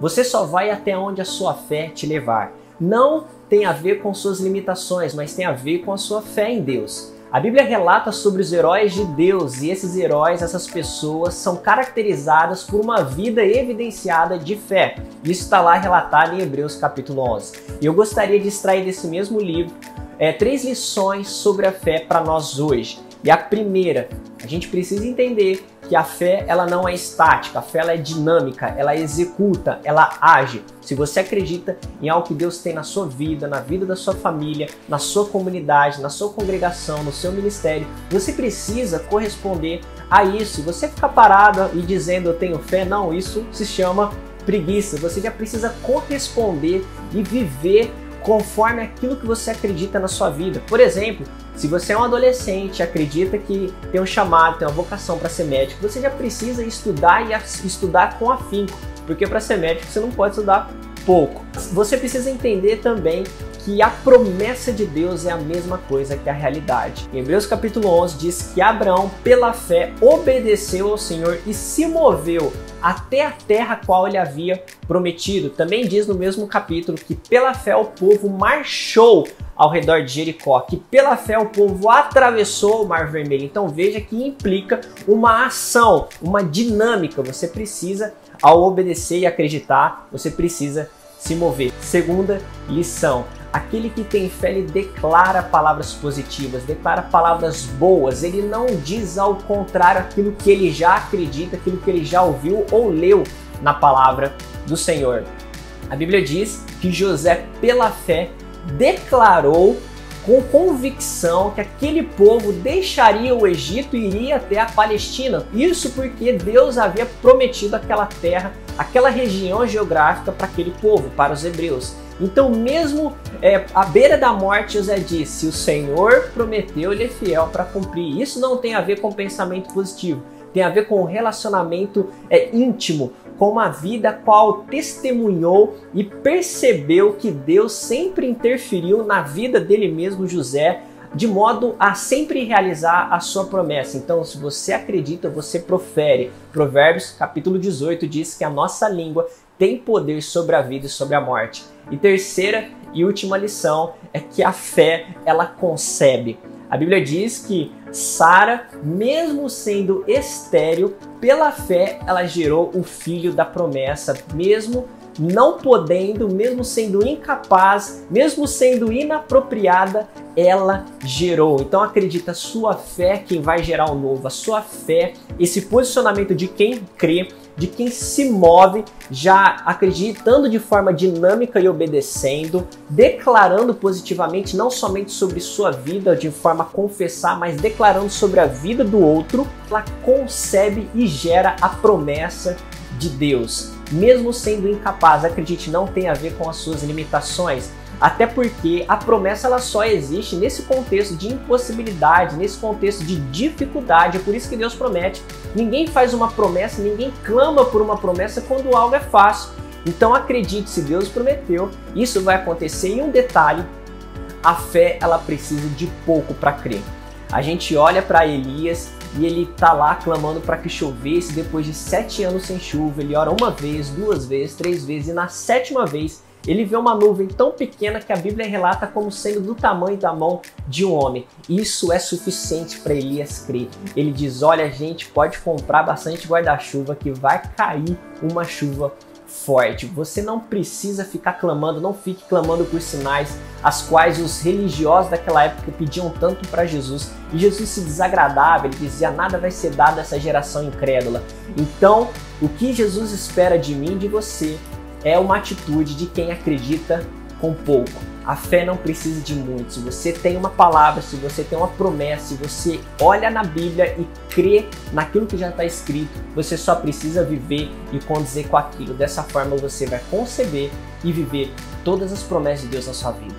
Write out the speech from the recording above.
Você só vai até onde a sua fé te levar. Não tem a ver com suas limitações, mas tem a ver com a sua fé em Deus. A Bíblia relata sobre os heróis de Deus, e esses heróis, essas pessoas, são caracterizadas por uma vida evidenciada de fé. Isso está lá relatado em Hebreus capítulo 11. E eu gostaria de extrair desse mesmo livro 3 lições sobre a fé para nós hoje. E a primeira, a gente precisa entender que a fé ela não é estática, a fé ela é dinâmica, ela executa, ela age. Se você acredita em algo que Deus tem na sua vida, na vida da sua família, na sua comunidade, na sua congregação, no seu ministério, você precisa corresponder a isso. Você ficar parado e dizendo eu tenho fé, não, isso se chama preguiça. Você já precisa corresponder e viver conforme aquilo que você acredita na sua vida. Por exemplo, se você é um adolescente, acredita que tem um chamado, tem uma vocação para ser médico, você já precisa estudar e estudar com afinco, porque para ser médico você não pode estudar pouco. Você precisa entender também que a promessa de Deus é a mesma coisa que a realidade. Em Hebreus capítulo 11 diz que Abraão, pela fé, obedeceu ao Senhor e se moveu até a terra a qual ele havia prometido. Também diz no mesmo capítulo que pela fé o povo marchou ao redor de Jericó, que pela fé o povo atravessou o Mar Vermelho. Então veja que implica uma ação, uma dinâmica. Você precisa, ao obedecer e acreditar, você precisa se mover. Segunda lição. Aquele que tem fé, ele declara palavras positivas, declara palavras boas. Ele não diz ao contrário aquilo que ele já acredita, aquilo que ele já ouviu ou leu na palavra do Senhor. A Bíblia diz que José, pela fé, declarou com convicção que aquele povo deixaria o Egito e iria até a Palestina. Isso porque Deus havia prometido aquela terra, aquela região geográfica para aquele povo, para os hebreus. Então, mesmo à beira da morte, José disse: o Senhor prometeu, ele é fiel para cumprir. Isso não tem a ver com pensamento positivo, tem a ver com um relacionamento íntimo, com uma vida qual testemunhou e percebeu que Deus sempre interferiu na vida dele mesmo, José, de modo a sempre realizar a sua promessa. Então, se você acredita, você profere. Provérbios capítulo 18 diz que a nossa língua tem poder sobre a vida e sobre a morte. E terceira e última lição é que a fé, ela concebe. A Bíblia diz que Sara, mesmo sendo estéril, pela fé ela gerou o filho da promessa, mesmo não podendo, mesmo sendo incapaz, mesmo sendo inapropriada, ela gerou. Então acredita, a sua fé quem vai gerar o novo, a sua fé, esse posicionamento de quem crê, de quem se move, já acreditando de forma dinâmica e obedecendo, declarando positivamente não somente sobre sua vida, de forma a confessar, mas declarando sobre a vida do outro, ela concebe e gera a promessa de Deus. Mesmo sendo incapaz, acredite, não tem a ver com as suas limitações, até porque a promessa ela só existe nesse contexto de impossibilidade, nesse contexto de dificuldade. É por isso que Deus promete. Ninguém faz uma promessa, ninguém clama por uma promessa quando algo é fácil. Então acredite, se Deus prometeu, isso vai acontecer. E um detalhe, a fé ela precisa de pouco para crer. A gente olha para Elias e ele tá lá clamando para que chovesse. Depois de 7 anos sem chuva, ele ora 1 vez, 2 vezes, 3 vezes, e na 7ª vez ele vê uma nuvem tão pequena que a Bíblia relata como sendo do tamanho da mão de um homem. Isso é suficiente para Elias crer. Ele diz: olha, a gente pode comprar bastante guarda-chuva que vai cair uma chuva forte. Você não precisa ficar clamando, não fique clamando por sinais, as quais os religiosos daquela época pediam tanto para Jesus. E Jesus se desagradava, ele dizia: nada vai ser dado a essa geração incrédula. Então, o que Jesus espera de mim e de você é uma atitude de quem acredita com pouco. A fé não precisa de muito. Se você tem uma palavra, se você tem uma promessa, se você olha na Bíblia e crê naquilo que já está escrito, você só precisa viver e condizer com aquilo. Dessa forma você vai conceber e viver todas as promessas de Deus na sua vida.